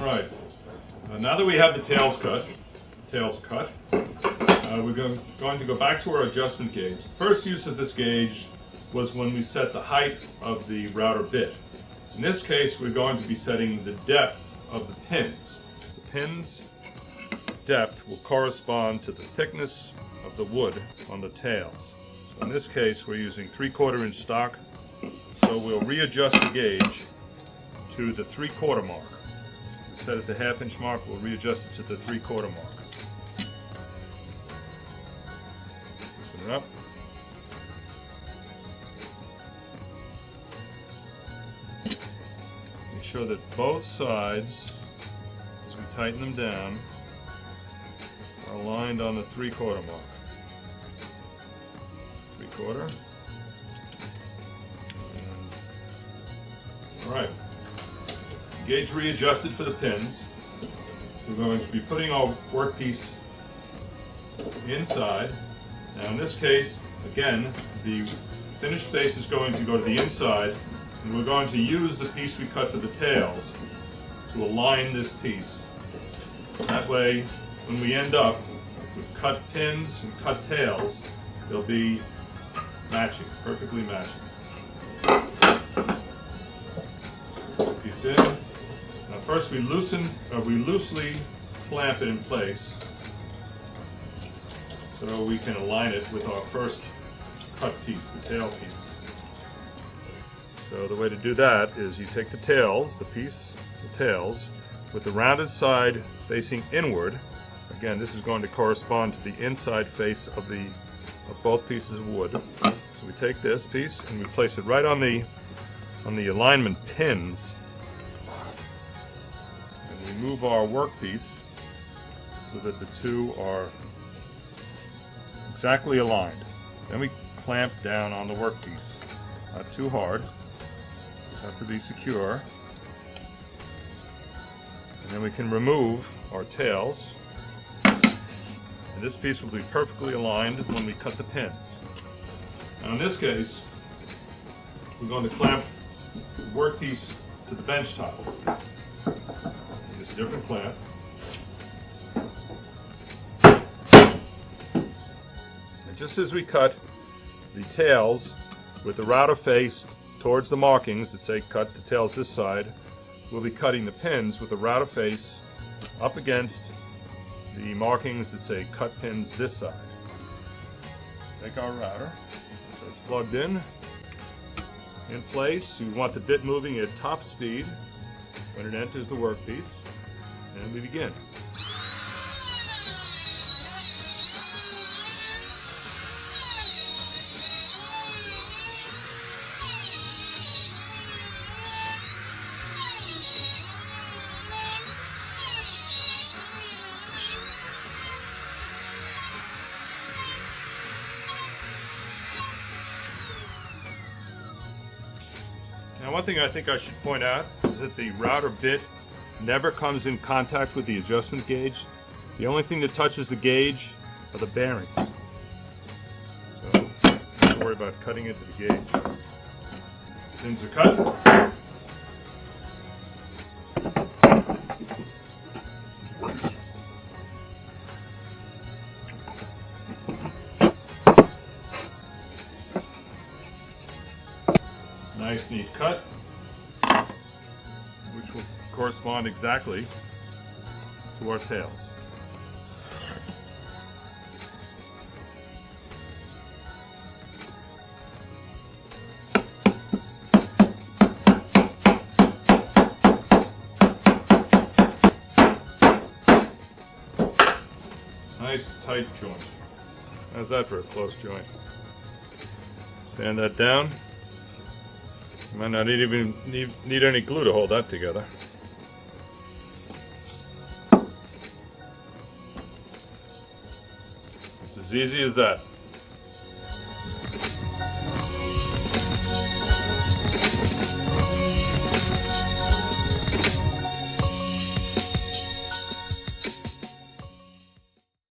Alright, now that we have the tails cut, we're going to go back to our adjustment gauge. The first use of this gauge was when we set the height of the router bit. In this case, we're going to be setting the depth of the pins. The pins' depth will correspond to the thickness of the wood on the tails. So in this case, we're using 3/4 inch stock, so we'll readjust the gauge to the 3/4 mark. We set it to 1/2 inch mark, we'll readjust it to the 3/4 mark. Loosen it up. Make sure that both sides, as we tighten them down, are aligned on the 3/4 mark. 3/4. Alright. Gauge readjusted for the pins. We're going to be putting our workpiece inside. Now in this case, again, the finished face is going to go to the inside, and we're going to use the piece we cut for the tails to align this piece. That way, when we end up with cut pins and cut tails, they'll be matching, perfectly matching. This piece in. Now first we loosely clamp it in place so we can align it with our first cut piece, the tail piece. So the way to do that is you take the tails, the tails, with the rounded side facing inward. Again, this is going to correspond to the inside face of both pieces of wood. So we take this piece and we place it right on the alignment pins, and we move our workpiece so that the two are exactly aligned. Then we clamp down on the workpiece, not too hard. Just have to be secure. And then we can remove our tails. And this piece will be perfectly aligned when we cut the pins. Now in this case, we're going to clamp the workpiece to the bench top. Use a different clamp. And just as we cut the tails with the router face towards the markings that say cut the tails this side, we'll be cutting the pins with the router face up against the markings that say cut pins this side. Take our router, so it's plugged in place. We want the bit moving at top speed when it enters the workpiece, and we begin. Now one thing I think I should point out is that the router bit never comes in contact with the adjustment gauge. The only thing that touches the gauge are the bearings. So don't worry about cutting into the gauge. Pins are cut. Nice neat cut, which will correspond exactly to our tails. Nice tight joint. How's that for a close joint? Sand that down. You might not even need any glue to hold that together. It's as easy as that.